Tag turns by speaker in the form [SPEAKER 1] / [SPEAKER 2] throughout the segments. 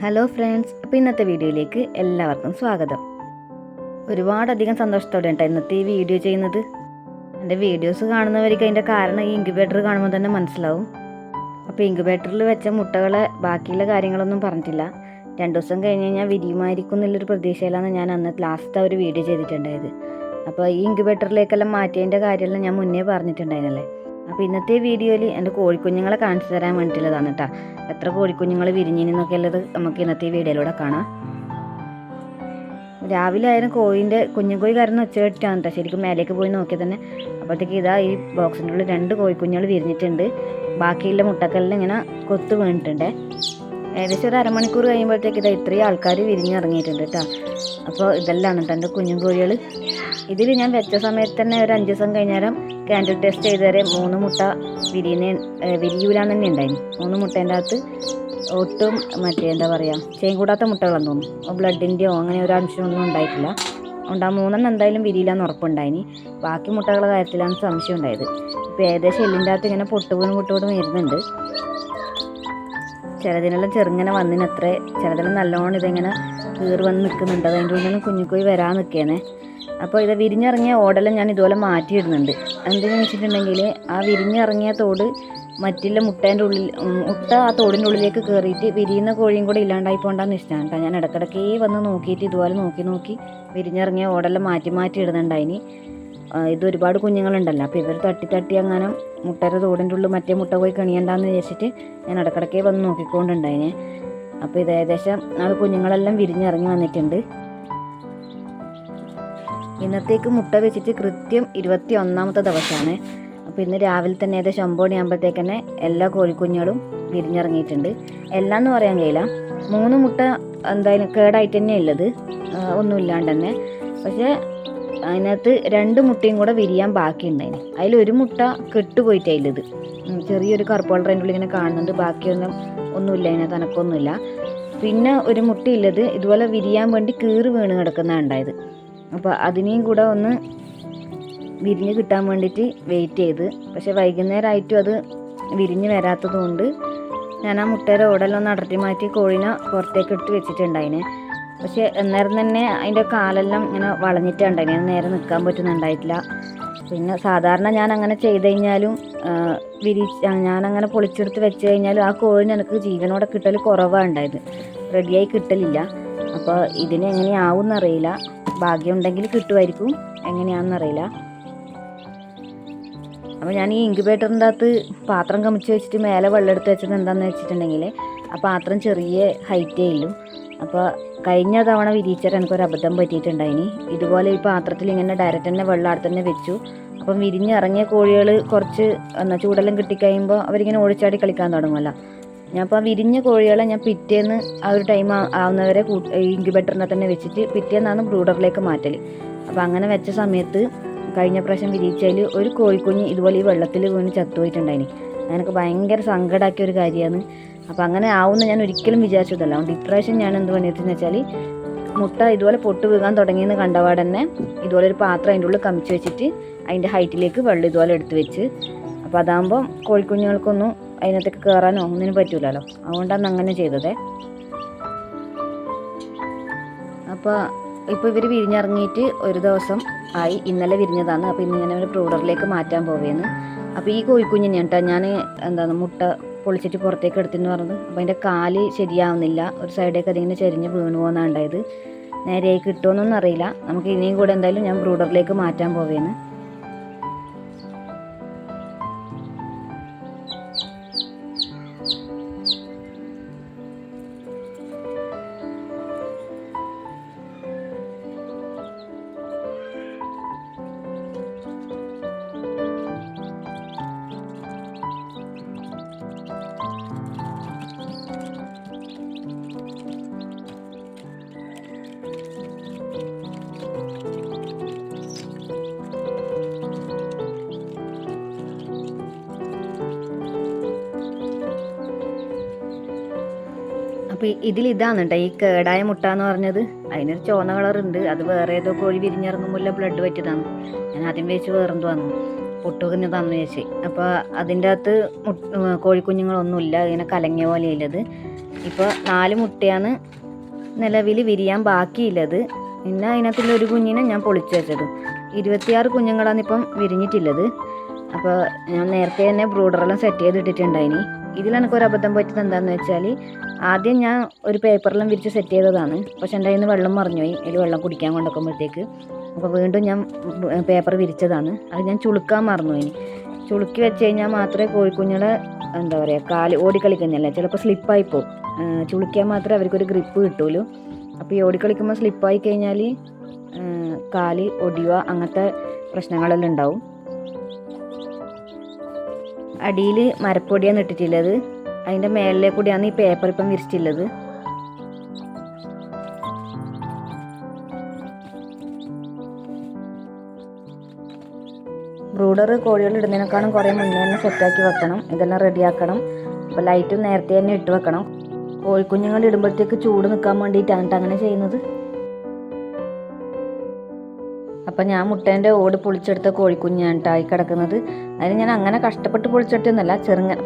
[SPEAKER 1] Hello friends, അപ്പോൾ ഇന്നത്തെ വീഡിയോയിലേക്ക് എല്ലാവർക്കും സ്വാഗതം. ഒരുപാടധികം സന്തോഷത്തോടെ കേട്ടോ ഇന്നത്തെ ഈ വീഡിയോ ചെയ്യുന്നത്. എൻ്റെ വീഡിയോസ് കാണുന്നവർക്ക് അതിൻ്റെ കാരണം ഈ ഇൻക്യുബേറ്റർ കാണുമ്പോൾ തന്നെ മനസ്സിലാവും. അപ്പോൾ ഇൻക്യുബേറ്ററിൽ വെച്ച മുട്ടകളെ ബാക്കിയുള്ള കാര്യങ്ങളൊന്നും പറഞ്ഞിട്ടില്ല. 2 ദിവസം കഴിഞ്ഞ് കഴിഞ്ഞാൽ വിരിയുമായിരിക്കും എന്നുള്ളൊരു പ്രതീക്ഷയിലാണ് ഞാൻ അന്ന് ലാസ്റ്റ് ഒരു വീഡിയോ ചെയ്തിട്ടുണ്ടായത്. അപ്പോൾ ഈ ഇൻക്യുബേറ്ററിലേക്കെല്ലാം മാറ്റിയതിൻ്റെ കാര്യമെല്ലാം ഞാൻ മുന്നേ പറഞ്ഞിട്ടുണ്ടായിരുന്നല്ലേ. അപ്പോൾ ഇന്നത്തെ വീഡിയോയിൽ എൻ്റെ കോഴിക്കുഞ്ഞുങ്ങളെ കാണിച്ചു തരാൻ വേണ്ടിയിട്ടുള്ളതാണ് കേട്ടോ. എത്ര കോഴിക്കുഞ്ഞുങ്ങൾ വിരിഞ്ഞിനൊക്കെ ഉള്ളത് നമുക്ക് ഇന്നത്തെ വീഡിയോയിലൂടെ കാണാം. രാവിലെ ആയാലും കോഴിൻ്റെ കുഞ്ഞുകോഴി കരന്ന് ഒച്ച കേട്ടിട്ടാണ് കേട്ടോ ശരിക്കും മേലേക്ക് പോയി നോക്കിയാൽ തന്നെ. അപ്പോഴത്തേക്ക് ഇതാ ഈ ബോക്സിൻ്റെ ഉള്ളിൽ 2 കോഴിക്കുഞ്ഞുങ്ങൾ വിരിഞ്ഞിട്ടുണ്ട്. ബാക്കിയുള്ള മുട്ടക്കെല്ലാം ഇങ്ങനെ കൊത്തു വീണിട്ടുണ്ട്. ഏകദേശം ഒരു അരമണിക്കൂർ കഴിയുമ്പോഴത്തേക്ക് ഇതാ ഇത്രയും ആൾക്കാർ വിരിഞ്ഞിറങ്ങിയിട്ടുണ്ട് കേട്ടോ. അപ്പോൾ ഇതെല്ലാം കേട്ടോ എൻ്റെ കുഞ്ഞും കോഴികൾ. ഇതിൽ ഞാൻ വെച്ച സമയത്ത് തന്നെ ഒരു 5 ദിവസം കഴിഞ്ഞാലും ക്യാൻഡിൽ ടെസ്റ്റ് ചെയ്ത് വരെ 3 മുട്ട വിരിയൂലാന്ന് തന്നെ ഉണ്ടായിരുന്നു. 3 മുട്ടേൻ്റെ അകത്ത് ഒട്ടും എന്താ പറയുക ചെയ്യാൻ കൂടാത്ത മുട്ടകളെന്ന് തോന്നുന്നു. ബ്ലഡിൻ്റെയോ അങ്ങനെ ഒരു അംശമൊന്നും ഉണ്ടായിട്ടില്ല. അതുകൊണ്ട് ആ 3 എന്തായാലും വിരിയില്ലാന്ന് ഉറപ്പുണ്ടായിനി. ബാക്കി മുട്ടകളുടെ കാര്യത്തിലാണ് സംശയം ഉണ്ടായത്. ഇപ്പോൾ ഏകദേശം എല്ലിൻ്റെ അകത്ത് ഇങ്ങനെ പൊട്ടുപോലും വരുന്നുണ്ട്. ചിലതിനെല്ലാം ചെറുങ്ങനെ വന്നിനത്രേ, ചിലതെല്ലാം നല്ലോണം ഇതെങ്ങനെ കീറി വന്ന് നിൽക്കുന്നുണ്ട്. അതിൻ്റെ ഉള്ളിലും കുഞ്ഞുക്കോയി വരാൻ നിൽക്കുകയാണ്. അപ്പോൾ ഇത് വിരിഞ്ഞിറങ്ങിയ ഓടെല്ലാം ഞാൻ ഇതുപോലെ മാറ്റിയിടുന്നുണ്ട്. എന്തെന്ന് വെച്ചിട്ടുണ്ടെങ്കിൽ ആ വിരിഞ്ഞിറങ്ങിയ തോട് മറ്റുള്ള മുട്ട ആ തോടിൻ്റെ ഉള്ളിലേക്ക് കയറിയിട്ട് വിരിയുന്ന കോഴിയും കൂടെ ഇല്ലാണ്ടായി പോകണ്ടെന്ന് ഇഷ്ടമാണ് കേട്ടോ. ഞാൻ ഇടയ്ക്കിടയ്ക്ക് വന്ന് നോക്കിയിട്ട് ഇതുപോലെ നോക്കി വിരിഞ്ഞിറങ്ങിയ ഓടെല്ലാം മാറ്റി ഇടുന്നുണ്ടായിനി. ഇത് ഒരുപാട് കുഞ്ഞുങ്ങളുണ്ടല്ലോ, അപ്പോൾ ഇവർ തട്ടി അങ്ങനെ മുട്ടയുടെ തോടിൻ്റെ ഉള്ളിൽ മറ്റേ മുട്ട പോയി കണിയണ്ടെന്ന് വിചാരിച്ചിട്ട് ഞാൻ ഇടയ്ക്കിടയ്ക്ക് വന്ന് നോക്കിക്കൊണ്ടുണ്ടായിനെ. അപ്പോൾ ഇത് ഏകദേശം കുഞ്ഞുങ്ങളെല്ലാം വിരിഞ്ഞിറങ്ങി വന്നിട്ടുണ്ട്. ഇന്നത്തേക്ക് മുട്ട വെച്ചിട്ട് കൃത്യം 21ാമത്തെ ദിവസമാണ്. അപ്പോൾ ഇന്ന് രാവിലെ തന്നെ ഏകദേശം 9 മണിയാകുമ്പോഴത്തേക്ക് തന്നെ എല്ലാ കോഴിക്കുഞ്ഞുങ്ങളും വിരിഞ്ഞിറങ്ങിയിട്ടുണ്ട്. എല്ലാം എന്ന് പറയാൻ കഴിയില്ല, 3 മുട്ട എന്തായാലും കേടായിട്ട് തന്നെ ഉള്ളത്, ഒന്നുമില്ലാണ്ട് തന്നെ. പക്ഷേ അതിനകത്ത് 2 മുട്ടയും കൂടെ വിരിയാൻ ബാക്കിയുണ്ടായിന്. അതിലൊരു മുട്ട കെട്ടുപോയിട്ടായില്ലത്, ചെറിയൊരു കറുപ്പോളർ അതിൻ്റെ ഉള്ളിൽ ഇങ്ങനെ കാണുന്നുണ്ട്. ഒന്നുമില്ല, അതിനകത്ത് അനക്കൊന്നുമില്ല. പിന്നെ ഒരു മുട്ടയുള്ളത് ഇതുപോലെ വിരിയാൻ വേണ്ടി കീറി വീണ് കിടക്കുന്നതാണ് ഉണ്ടായത്. അപ്പോൾ അതിനെയും കൂടെ ഒന്ന് വിരിഞ്ഞ് കിട്ടാൻ വേണ്ടിയിട്ട് വെയിറ്റ് ചെയ്ത്, പക്ഷേ വൈകുന്നേരമായിട്ടും അത് വിരിഞ്ഞ് വരാത്തത് കൊണ്ട് ഞാൻ ആ മുട്ടയുടെ ഓടെല്ലാം ഒന്ന് അടർത്തി മാറ്റി കോഴിനെ പുറത്തേക്ക് എടുത്ത് വെച്ചിട്ടുണ്ടായിന്. പക്ഷേ അന്നേരം തന്നെ അതിൻ്റെ കാലെല്ലാം ഇങ്ങനെ വളഞ്ഞിട്ടുണ്ടായിന്, നേരെ നിൽക്കാൻ പറ്റുന്നുണ്ടായിട്ടില്ല. പിന്നെ സാധാരണ ഞാൻ അങ്ങനെ ചെയ്ത് കഴിഞ്ഞാലും ഞാനങ്ങനെ പൊളിച്ചെടുത്ത് വെച്ച് കഴിഞ്ഞാലും ആ കോഴിന് എനിക്ക് ജീവനോടെ കിട്ടൽ കുറവാണ് ഉണ്ടായത്, റെഡിയായി കിട്ടലില്ല. അപ്പോൾ ഇതിനെങ്ങനെയാവും എന്നറിയില്ല. ഭാഗ്യം ഉണ്ടെങ്കിൽ കിട്ടുമായിരിക്കും, എങ്ങനെയാണെന്നറിയില്ല. അപ്പോൾ ഞാൻ ഈ ഇൻക്യുബേറ്ററിൻ്റെ അകത്ത് പാത്രം കമിച്ച് വെച്ചിട്ട് മേലെ വെള്ളം എടുത്ത് വെച്ചത് എന്താണെന്ന് വെച്ചിട്ടുണ്ടെങ്കിൽ ആ പാത്രം ചെറിയ ഹൈറ്റേ ഉള്ളൂ. അപ്പോൾ കഴിഞ്ഞ തവണ വിരിയിച്ചിട്ട് എനിക്കൊരു അബദ്ധം പറ്റിയിട്ടുണ്ടായിനി. ഇതുപോലെ ഈ പാത്രത്തിൽ ഇങ്ങനെ ഡയറക്റ്റ് തന്നെ വെള്ളം അവിടെ തന്നെ വെച്ചു. അപ്പം വിരിഞ്ഞിറങ്ങിയ കോഴികൾ കുറച്ച് ചൂടെല്ലാം കിട്ടിക്കഴിയുമ്പോൾ അവരിങ്ങനെ ഓടിച്ചാടി കളിക്കാൻ തുടങ്ങുമല്ലോ. ഞാൻ അപ്പോൾ വിരിഞ്ഞ കോഴികളെ ഞാൻ പിറ്റേന്ന് ആ ഒരു ടൈം ആവുന്നവരെ ഇൻക്യുബേറ്ററിനെ തന്നെ വെച്ചിട്ട് പിറ്റേന്നാണ് ബ്രൂഡറിലേക്ക് മാറ്റൽ. അപ്പോൾ അങ്ങനെ വെച്ച സമയത്ത് കഴിഞ്ഞ പ്രാവശ്യം വിരിയിച്ചതിൽ ഒരു കോഴിക്കുഞ്ഞ് ഇതുപോലെ ഈ വെള്ളത്തിൽ വീണ് ചത്തുപോയിട്ടുണ്ടായിനി. എനിക്ക് ഭയങ്കര സങ്കടമാക്കിയ ഒരു കാര്യമാണ്. അപ്പോൾ അങ്ങനെ ആവുമെന്ന് ഞാൻ ഒരിക്കലും വിചാരിച്ചതല്ല. അതുകൊണ്ട് ഇപ്രാവശ്യം ഞാൻ എന്ത് പണിയെന്ന് വെച്ചാൽ മുട്ട ഇതുപോലെ പൊട്ട് വീകാൻ തുടങ്ങിയെന്ന് കണ്ടപാട് തന്നെ ഇതുപോലെ ഒരു പാത്രം അതിൻ്റെ ഉള്ളിൽ കമിച്ച് വെച്ചിട്ട് അതിൻ്റെ ഹൈറ്റിലേക്ക് വെള്ളം ഇതുപോലെ എടുത്ത് വെച്ച്, അപ്പോൾ അതാകുമ്പോൾ കോഴിക്കുഞ്ഞുങ്ങൾക്കൊന്നും അതിനകത്തേക്ക് കയറാനോ ഒന്നിനും പറ്റൂലല്ലോ. അതുകൊണ്ടാണ് അങ്ങനെ ചെയ്തത്. അപ്പോൾ ഇവർ വിരിഞ്ഞിറങ്ങിയിട്ട് ഒരു ദിവസം ആയി, ഇന്നലെ വിരിഞ്ഞതാണ്. അപ്പോൾ ഇന്ന് ഞാൻ ഒരു ബ്രൂഡറിലേക്ക് മാറ്റാൻ പോവുകയാണ്. അപ്പോൾ ഈ കോഴിക്കുഞ്ഞിനെ കേട്ടോ ഞാൻ മുട്ട പൊളിച്ചിട്ട് പുറത്തേക്ക് എടുത്തെന്ന് പറഞ്ഞത്. അപ്പോൾ അതിൻ്റെ കാല് ശരിയാവുന്നില്ല, ഒരു സൈഡേക്ക് അതിങ്ങനെ ചെരിഞ്ഞ് വീണു പോകുന്നതാണ് ഉണ്ടായത്. നേരെയായി കിട്ടുമെന്നൊന്നും അറിയില്ല. നമുക്ക് ഇനിയും കൂടെ എന്തായാലും ഞാൻ ബ്രൂഡറിലേക്ക് മാറ്റാൻ പോവുകയാണ്. അപ്പോൾ ഇതിലിതാണ് കേട്ടോ ഈ കേടായ മുട്ട എന്ന് പറഞ്ഞത്. അതിനൊരു ചുവന്ന കളറുണ്ട്, അത് വേറെ ഏതോ കോഴി വിരിഞ്ഞിറങ്ങുമ്പോൾ ബ്ലഡ് പറ്റിയതാണ്. ഞാൻ ആദ്യം വെച്ച് വേറെന്തോ വന്നു. പൊട്ടുകുഞ്ഞ് തന്നു വെച്ച്. അപ്പോൾ അതിൻ്റെ അകത്ത് കോഴിക്കുഞ്ഞുങ്ങളൊന്നുമില്ല, ഇങ്ങനെ കലങ്ങിയ പോലെയുള്ളത്. ഇപ്പോൾ 4 മുട്ടയാണ് നിലവിൽ വിരിയാൻ ബാക്കിയുള്ളത്. പിന്നെ അതിനകത്തുള്ള ഒരു കുഞ്ഞിനെ ഞാൻ പൊളിച്ചു വെച്ചത്. 26 കുഞ്ഞുങ്ങളാണ് ഇപ്പം വിരിഞ്ഞിട്ടുള്ളത്. അപ്പോൾ ഞാൻ നേരത്തെ തന്നെ ബ്രൂഡറെല്ലാം സെറ്റ് ചെയ്തിട്ടിട്ടുണ്ടായിനി. ഇതിലെനിക്കൊരു അബദ്ധം പറ്റിയത് എന്താണെന്ന് വെച്ചാൽ, ആദ്യം ഞാൻ ഒരു പേപ്പറെല്ലാം വിരിച്ച് സെറ്റ് ചെയ്തതാണ്. പക്ഷെ എൻ്റെ കയ്യിൽ നിന്ന് വെള്ളം മറിഞ്ഞുപോയി, അതിൽ വെള്ളം കുടിക്കാൻ കൊണ്ടുവെക്കുമ്പോഴത്തേക്ക്. അപ്പോൾ വീണ്ടും ഞാൻ പേപ്പർ വിരിച്ചതാണ്. അത് ഞാൻ ചുളുക്കാൻ മറന്നുപോയി. ചുളുക്കി വെച്ച് കഴിഞ്ഞാൽ മാത്രമേ കോഴിക്കുഞ്ഞുങ്ങളെ എന്താ പറയുക കാല് ഓടിക്കളിക്കുന്നില്ല, ചിലപ്പോൾ സ്ലിപ്പായി പോകും. ചുളുക്കിയാൽ മാത്രമേ അവർക്കൊരു ഗ്രിപ്പ് കിട്ടുള്ളൂ. അപ്പോൾ ഈ ഓടിക്കളിക്കുമ്പോൾ സ്ലിപ്പായി കഴിഞ്ഞാൽ കാല് ഒടിയുക അങ്ങനത്തെ പ്രശ്നങ്ങളെല്ലാം ഉണ്ടാവും. അടിയിൽ മരപ്പൊടിയാണ് ഇട്ടിട്ടുള്ളത്. അതിൻ്റെ മേളിലെ കൂടിയാണ് ഈ പേപ്പർ ഇപ്പം വിരിച്ചിട്ടുള്ളത്. ബ്രൂഡർ കോഴികൾ ഇടുന്നതിനേക്കാളും കുറേ മുന്നേ തന്നെ സെറ്റാക്കി വെക്കണം. ഇതെല്ലാം റെഡിയാക്കണം. അപ്പോൾ ലൈറ്റും നേരത്തെ തന്നെ ഇട്ട് വെക്കണം. കോഴിക്കുഞ്ഞുങ്ങൾ ഇടുമ്പോഴത്തേക്ക് ചൂട് നിൽക്കാൻ വേണ്ടിയിട്ടാണ് അങ്ങനെ ചെയ്യുന്നത്. അപ്പം ഞാൻ മുട്ടേൻ്റെ ഓട് പൊളിച്ചെടുത്ത കോഴിക്കുഞ്ഞാണ് കിടക്കുന്നത്. അതിന് ഞാൻ അങ്ങനെ കഷ്ടപ്പെട്ട് പൊളിച്ചെടുത്തൊന്നുമല്ല,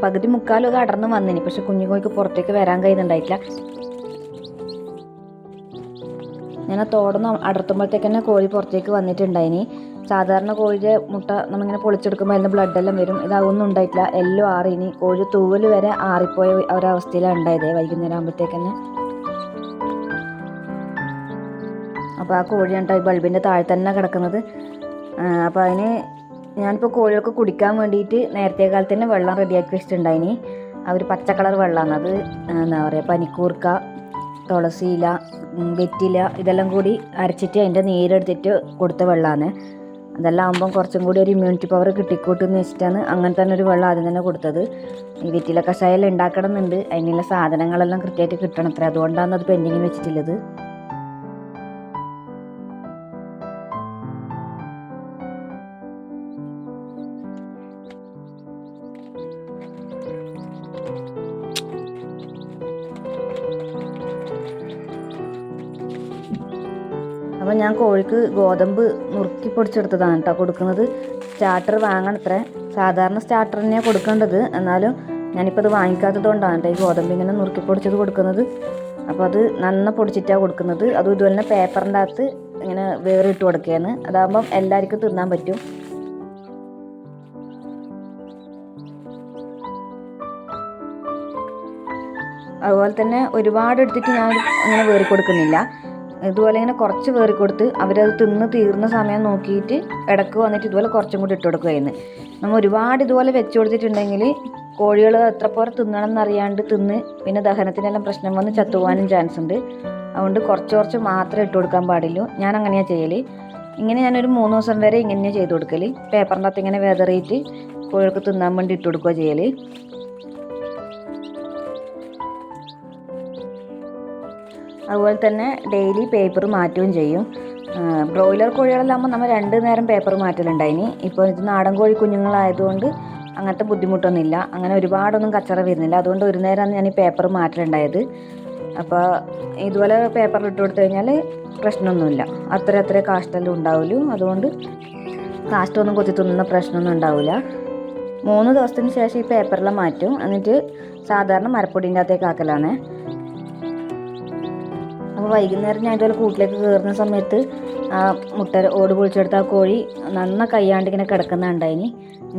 [SPEAKER 1] പകുതി മുക്കാലൊക്കെ അടർന്ന് വന്നിനി. പക്ഷെ കുഞ്ഞു കോഴിക്ക് പുറത്തേക്ക് വരാൻ കഴിയുന്നുണ്ടായിട്ടില്ല. ഞാൻ ആ തോടൊന്ന് അടർത്തുമ്പോഴത്തേക്ക് തന്നെ കോഴി പുറത്തേക്ക് വന്നിട്ടുണ്ടായിനി. സാധാരണ കോഴിയുടെ മുട്ട നമ്മളിങ്ങനെ പൊളിച്ചെടുക്കുമ്പോൾ അതിൻ്റെ ബ്ലഡെല്ലാം വരും. ഇതൊന്നും ഉണ്ടായിട്ടില്ല, എല്ലാം ആറിനി. കോഴി തൂവൽ വരെ ആറിപ്പോയ ഒരവസ്ഥയിലാണ് ഉണ്ടായത് വൈകുന്നേരം ആകുമ്പോഴത്തേക്ക് തന്നെ. അപ്പോൾ ആ കോഴിയാണ് ഈ ബൾബിൻ്റെ താഴെ തന്നെ കിടക്കുന്നത്. അപ്പോൾ അതിന് ഞാനിപ്പോൾ കോഴികൾക്ക് കുടിക്കാൻ വേണ്ടിയിട്ട് നേരത്തെ കാലത്ത് തന്നെ വെള്ളം റെഡിയാക്കി വെച്ചിട്ടുണ്ടായിനി. ആ ഒരു പച്ച കളർ വെള്ളമാണ് അത്. എന്താ പറയുക, പനിക്കൂർക്ക, തുളസിയില, വെറ്റില ഇതെല്ലാം കൂടി അരച്ചിട്ട് അതിൻ്റെ നീരെടുത്തിട്ട് കൊടുത്ത വെള്ളമാണ്. അതെല്ലാം ആകുമ്പം കുറച്ചും കൂടി ഒരു ഇമ്മ്യൂണിറ്റി പവർ കിട്ടിക്കൂട്ടെന്ന് വെച്ചിട്ടാണ് അങ്ങനെ തന്നെ ഒരു വെള്ളം ആദ്യം തന്നെ കൊടുത്തത്. ഈ വെറ്റില കഷായം ഉണ്ടാക്കണം എന്നുണ്ട്, അതിനുള്ള സാധനങ്ങളെല്ലാം കൃത്യമായിട്ട് കിട്ടണത്ര. അതുകൊണ്ടാണ് അത് പെൻഡിങ്ങിൽ വെച്ചിട്ടുള്ളത്. അപ്പോൾ ഞാൻ കോഴിക്ക് ഗോതമ്പ് നുറുക്കി പൊടിച്ചെടുത്തതാണ് കേട്ടോ കൊടുക്കുന്നത്. സ്റ്റാർട്ടർ വാങ്ങണത്രേ. സാധാരണ സ്റ്റാർട്ടർ തന്നെയാണ് കൊടുക്കേണ്ടത്. എന്നാലും ഞാനിപ്പോൾ അത് വാങ്ങിക്കാത്തത് കൊണ്ടാണ് കേട്ടോ ഈ ഗോതമ്പ് ഇങ്ങനെ നുറുക്കി പൊടിച്ചത് കൊടുക്കുന്നത്. അപ്പോൾ അത് നന്ന പൊടിച്ചിട്ടാണ് കൊടുക്കുന്നത്. അതും ഇതുപോലെ തന്നെ പേപ്പറിൻ്റെ അകത്ത് ഇങ്ങനെ വേറിട്ട് കൊടുക്കുകയാണ്. അതാകുമ്പം എല്ലാവർക്കും തിന്നാൻ പറ്റും. അതുപോലെ തന്നെ ഒരുപാട് എടുത്തിട്ട് ഞാൻ അങ്ങനെ വേറി കൊടുക്കുന്നില്ല. ഇതുപോലെ ഇങ്ങനെ കുറച്ച് വേറി കൊടുത്ത് അവരത് തിന്ന് തീർന്ന സമയം നോക്കിയിട്ട് ഇടയ്ക്ക് വന്നിട്ട് ഇതുപോലെ കുറച്ചും കൂടി ഇട്ട് കൊടുക്കുകയായിരുന്നു. നമ്മൾ ഒരുപാട് ഇതുപോലെ വെച്ച് കൊടുത്തിട്ടുണ്ടെങ്കിൽ കോഴികൾ എത്ര പോലെ തിന്നണം എന്നറിയാണ്ട് തിന്ന് പിന്നെ ദഹനത്തിനെല്ലാം പ്രശ്നം വന്ന് ചത്തുപോകാനും ചാൻസ് ഉണ്ട്. അതുകൊണ്ട് കുറച്ച് കുറച്ച് മാത്രമേ ഇട്ട് കൊടുക്കാൻ പാടുള്ളൂ. ഞാൻ അങ്ങനെയാണ് ചെയ്യൽ. ഇങ്ങനെ ഞാനൊരു 3 ദിവസം വരെ ഇങ്ങനെയാണ് ചെയ്ത് കൊടുക്കൽ. പേപ്പറിൻ്റെ അകത്ത് ഇങ്ങനെ വെതറിയിട്ട് കോഴികൾക്ക് തിന്നാൻ വേണ്ടി ഇട്ട് കൊടുക്കുക ചെയ്യൽ. അതുപോലെ തന്നെ ഡെയിലി പേപ്പർ മാറ്റുകയും ചെയ്യും. ബ്രോയിലർ കോഴികളെല്ലാകുമ്പോൾ നമ്മൾ 2 നേരം പേപ്പർ മാറ്റലുണ്ടായിനി. ഇപ്പോൾ ഇത് നാടൻ കോഴി കുഞ്ഞുങ്ങളായതുകൊണ്ട് അങ്ങനത്തെ ബുദ്ധിമുട്ടൊന്നുമില്ല. അങ്ങനെ ഒരുപാടൊന്നും കച്ചറ വരുന്നില്ല. അതുകൊണ്ട് ഒരു നേരമാണ് ഞാൻ ഈ പേപ്പർ മാറ്റലുണ്ടായത്. അപ്പോൾ ഇതുപോലെ പേപ്പറിൽ ഇട്ട് കൊടുത്തു കഴിഞ്ഞാൽ പ്രശ്നമൊന്നുമില്ല. അത്ര കാഷ്ടെല്ലാം ഉണ്ടാവുള്ളൂ. അതുകൊണ്ട് കാഷ്ടമൊന്നും കൊത്തി തിന്നുന്ന പ്രശ്നമൊന്നും ഉണ്ടാവില്ല. 3 ദിവസത്തിന് ശേഷം ഈ പേപ്പറെല്ലാം മാറ്റും. എന്നിട്ട് സാധാരണ മരപ്പൊടീൻ്റെ അകത്തേക്ക് ആക്കലാണ്. അപ്പോൾ വൈകുന്നേരം ഞാൻ ഇതുപോലെ കൂട്ടിലേക്ക് കയറുന്ന സമയത്ത് ആ മുട്ട ഓട് പൊളിച്ചെടുത്ത ആ കോഴി നന്ന കയ്യാണ്ട് ഇങ്ങനെ കിടക്കുന്നുണ്ടായിനി.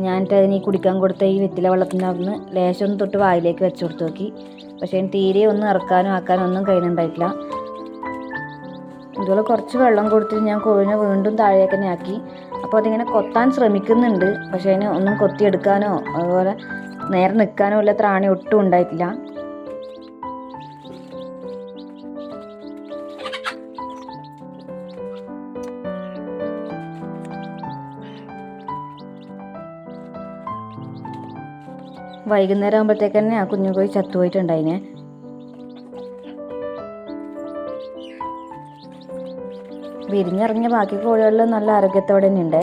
[SPEAKER 1] ഞാനിട്ട് അതിന് കുടിക്കാൻ കൊടുത്ത ഈ വെറ്റില വെള്ളത്തിൻ്റെ അവിടുന്ന് ലേശം ഒന്ന് തൊട്ട് വായിലേക്ക് വെച്ച് കൊടുത്ത് നോക്കി. പക്ഷേ തീരെ ഒന്നും ഇറക്കാനും ആക്കാനും ഒന്നും കഴിയുന്നുണ്ടായിട്ടില്ല. ഇതുപോലെ കുറച്ച് വെള്ളം കൊടുത്തിട്ട് ഞാൻ കോഴിനെ വീണ്ടും താഴേക്ക് തന്നെ ആക്കി. അപ്പോൾ അതിങ്ങനെ കൊത്താൻ ശ്രമിക്കുന്നുണ്ട്. പക്ഷേ അതിന് ഒന്നും കൊത്തിയെടുക്കാനോ അതുപോലെ നേരെ നിൽക്കാനോ ഉള്ള ത്രാണി ഒട്ടും ഉണ്ടായിട്ടില്ല. വൈകുന്നേരം ആകുമ്പോഴത്തേക്ക് തന്നെ ആ കുഞ്ഞു കോഴി ചത്തുപോയിട്ടുണ്ടായിനെ. വിരിഞ്ഞിറങ്ങിയ ബാക്കി കോഴികളിൽ നല്ല ആരോഗ്യത്തോടെ തന്നെ ഉണ്ട്.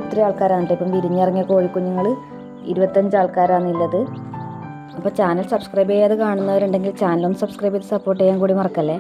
[SPEAKER 1] ഇത്ര ആൾക്കാരാണ് കേട്ടോ ഇപ്പം വിരിഞ്ഞിറങ്ങിയ കോഴിക്കുഞ്ഞുങ്ങൾ. 25 ആൾക്കാരാണുള്ളത്. അപ്പോൾ ചാനൽ സബ്സ്ക്രൈബ് ചെയ്യാതെ കാണുന്നവരുണ്ടെങ്കിൽ ചാനലൊന്ന് സബ്സ്ക്രൈബ് ചെയ്ത് സപ്പോർട്ട് ചെയ്യാൻ കൂടി മറക്കല്ലേ.